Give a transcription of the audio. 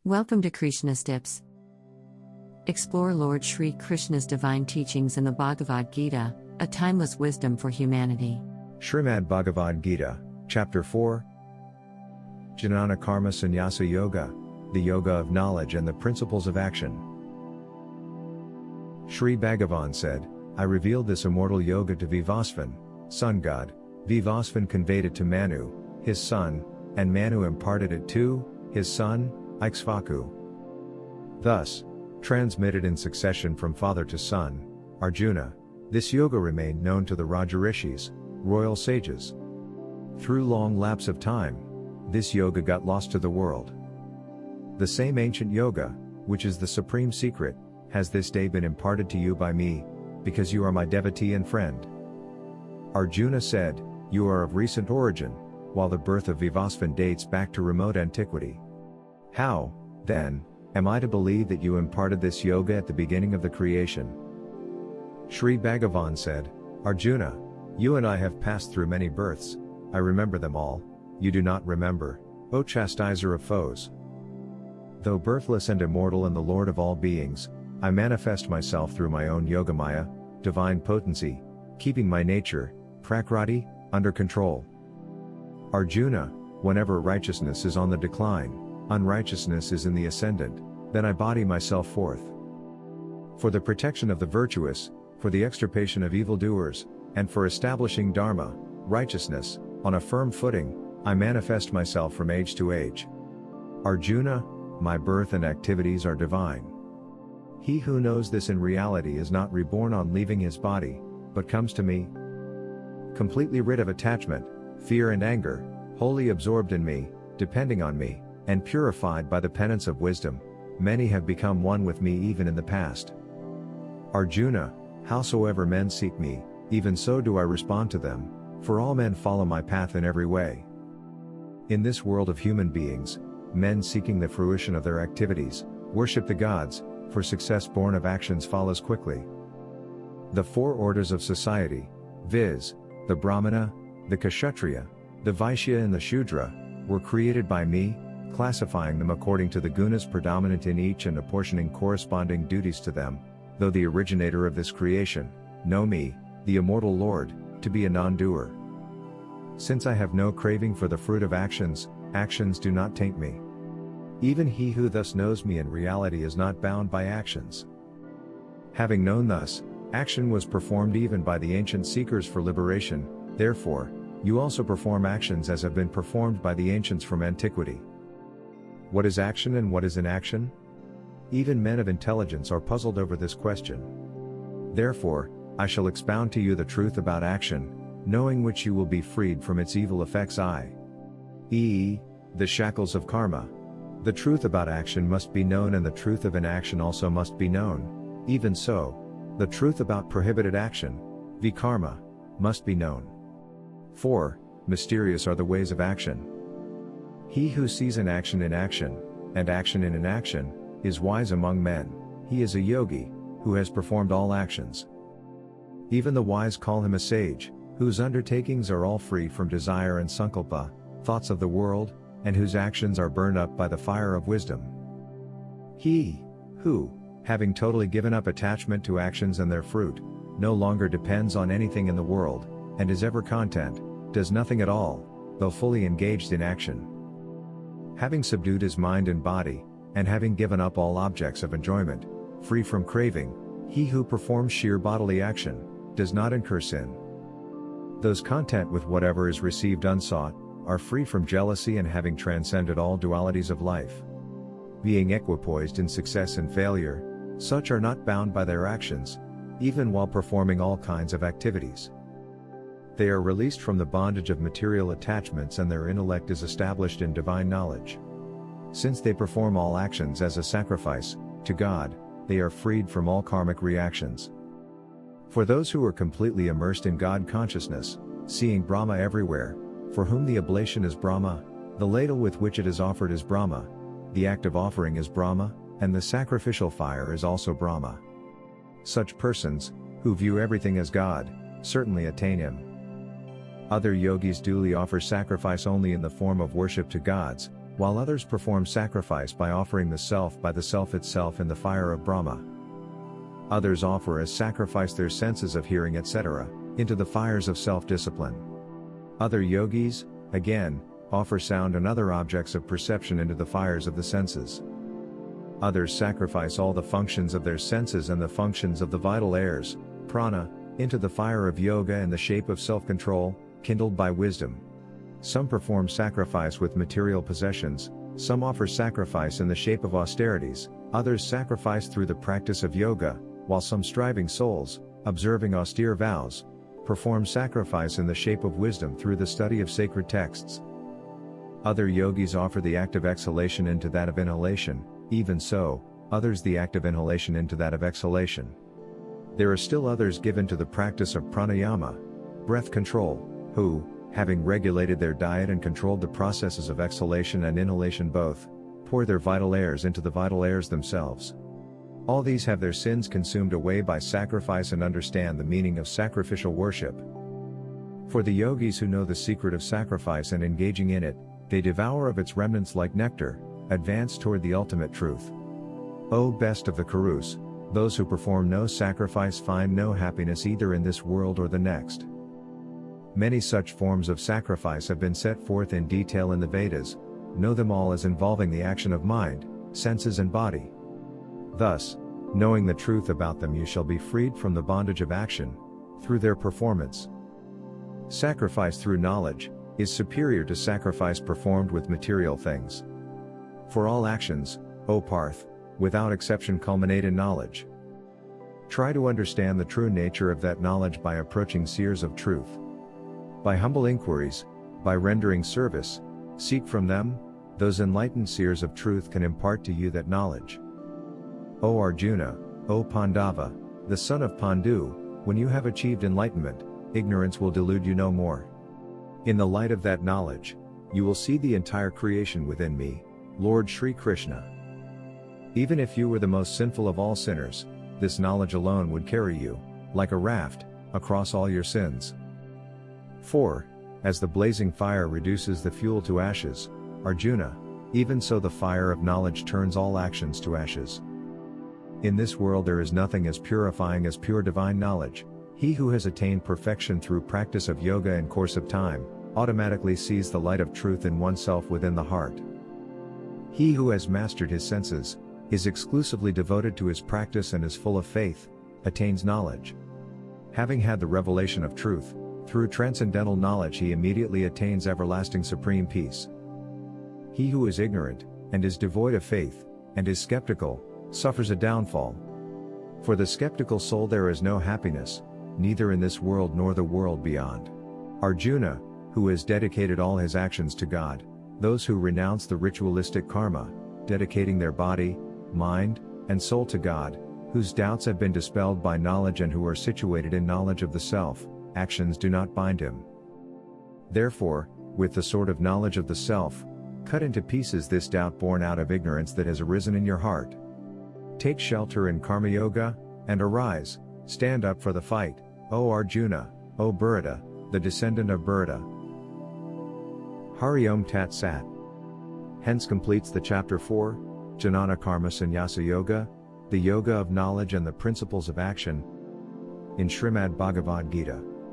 Welcome to Krishnastips. Explore Lord Sri Krishna's divine teachings in the Bhagavad Gita, a timeless wisdom for humanity. Shrimad Bhagavad Gita, Chapter 4 Jnana Karma Sanyasa Yoga, the Yoga of Knowledge and the Principles of Action. Sri Bhagavan said, I revealed this immortal yoga to Vivasvan, sun god. Vivasvan conveyed it to Manu, his son, and Manu imparted it to his son, Ikshvaku. Thus, transmitted in succession from father to son, Arjuna, this yoga remained known to the Rajarishis, royal sages. Through long lapse of time, this yoga got lost to the world. The same ancient yoga, which is the supreme secret, has this day been imparted to you by me, because you are my devotee and friend. Arjuna said, you are of recent origin, while the birth of Vivasvan dates back to remote antiquity. How, then, am I to believe that you imparted this yoga at the beginning of the creation? Sri Bhagavan said, Arjuna, you and I have passed through many births, I remember them all, you do not remember, O chastiser of foes. Though birthless and immortal and the Lord of all beings, I manifest myself through my own yogamaya, divine potency, keeping my nature, prakriti, under control. Arjuna, whenever righteousness is on the decline, unrighteousness is in the ascendant, then I body myself forth. For the protection of the virtuous, for the extirpation of evildoers, and for establishing dharma, righteousness, on a firm footing, I manifest myself from age to age. Arjuna, my birth and activities are divine. He who knows this in reality is not reborn on leaving his body, but comes to me, completely rid of attachment, fear and anger, wholly absorbed in me, depending on me, and purified by the penance of wisdom. Many have become one with me even in the past. Arjuna, howsoever men seek me, even so do I respond to them, for all men follow my path in every way. In this world of human beings, men seeking the fruition of their activities, worship the gods, for success born of actions follows quickly. The four orders of society, viz., the Brahmana, the Kshatriya, the Vaishya and the Shudra, were created by me, classifying them according to the gunas predominant in each and apportioning corresponding duties to them, though the originator of this creation, know me, the immortal Lord, to be a non-doer. Since I have no craving for the fruit of actions, actions do not taint me. Even he who thus knows me in reality is not bound by actions. Having known thus, action was performed even by the ancient seekers for liberation, therefore, you also perform actions as have been performed by the ancients from antiquity. What is action and what is inaction? Even men of intelligence are puzzled over this question. Therefore, I shall expound to you the truth about action, knowing which you will be freed from its evil effects i.e., the shackles of karma. The truth about action must be known and the truth of inaction also must be known, even so, the truth about prohibited action, vikarma, must be known. For, mysterious are the ways of action. He who sees an action in action, and action in inaction, is wise among men, he is a yogi, who has performed all actions. Even the wise call him a sage, whose undertakings are all free from desire and sankalpa, thoughts of the world, and whose actions are burned up by the fire of wisdom. He, who, having totally given up attachment to actions and their fruit, no longer depends on anything in the world, and is ever content, does nothing at all, though fully engaged in action. Having subdued his mind and body, and having given up all objects of enjoyment, free from craving, he who performs sheer bodily action, does not incur sin. Those content with whatever is received unsought, are free from jealousy and having transcended all dualities of life. Being equipoised in success and failure, such are not bound by their actions, even while performing all kinds of activities. They are released from the bondage of material attachments and their intellect is established in divine knowledge. Since they perform all actions as a sacrifice to God, they are freed from all karmic reactions. For those who are completely immersed in God consciousness, seeing Brahma everywhere, for whom the oblation is Brahma, the ladle with which it is offered is Brahma, the act of offering is Brahma, and the sacrificial fire is also Brahma. Such persons, who view everything as God, certainly attain Him. Other yogis duly offer sacrifice only in the form of worship to gods, while others perform sacrifice by offering the self by the self itself in the fire of Brahma. Others offer as sacrifice their senses of hearing etc., into the fires of self-discipline. Other yogis, again, offer sound and other objects of perception into the fires of the senses. Others sacrifice all the functions of their senses and the functions of the vital airs, prana, into the fire of yoga in the shape of self-control, kindled by wisdom. Some perform sacrifice with material possessions, some offer sacrifice in the shape of austerities, others sacrifice through the practice of yoga, while some striving souls, observing austere vows, perform sacrifice in the shape of wisdom through the study of sacred texts. Other yogis offer the act of exhalation into that of inhalation, even so, others the act of inhalation into that of exhalation. There are still others given to the practice of pranayama, breath control, who, having regulated their diet and controlled the processes of exhalation and inhalation both, pour their vital airs into the vital airs themselves. All these have their sins consumed away by sacrifice and understand the meaning of sacrificial worship. For the yogis who know the secret of sacrifice and engaging in it, they devour of its remnants like nectar, advance toward the ultimate truth. O best of the Kurus, those who perform no sacrifice find no happiness either in this world or the next. Many such forms of sacrifice have been set forth in detail in the Vedas, know them all as involving the action of mind, senses and body. Thus, knowing the truth about them you shall be freed from the bondage of action, through their performance. Sacrifice through knowledge, is superior to sacrifice performed with material things. For all actions, O Parth, without exception culminate in knowledge. Try to understand the true nature of that knowledge by approaching seers of truth. By humble inquiries, by rendering service, seek from them, those enlightened seers of truth can impart to you that knowledge. O Arjuna, O Pandava, the son of Pandu, when you have achieved enlightenment, ignorance will delude you no more. In the light of that knowledge, you will see the entire creation within me, Lord Shri Krishna. Even if you were the most sinful of all sinners, this knowledge alone would carry you, like a raft, across all your sins. For, as the blazing fire reduces the fuel to ashes, Arjuna, even so the fire of knowledge turns all actions to ashes. In this world there is nothing as purifying as pure divine knowledge. He who has attained perfection through practice of yoga in course of time, automatically sees the light of truth in oneself within the heart. He who has mastered his senses, is exclusively devoted to his practice and is full of faith, attains knowledge. Having had the revelation of truth, through transcendental knowledge he immediately attains everlasting supreme peace. He who is ignorant, and is devoid of faith, and is skeptical, suffers a downfall. For the skeptical soul there is no happiness, neither in this world nor the world beyond. Arjuna, who has dedicated all his actions to God, those who renounce the ritualistic karma, dedicating their body, mind, and soul to God, whose doubts have been dispelled by knowledge and who are situated in knowledge of the self, actions do not bind him. Therefore, with the sword of knowledge of the self, cut into pieces this doubt born out of ignorance that has arisen in your heart. Take shelter in Karma Yoga, and arise, stand up for the fight, O Arjuna, O Bharata, the descendant of Bharata. Hari Om Tat Sat. Hence completes the chapter 4, Jnana Karma Sanyasa Yoga, the yoga of knowledge and the principles of action, in Shrimad Bhagavad Gita.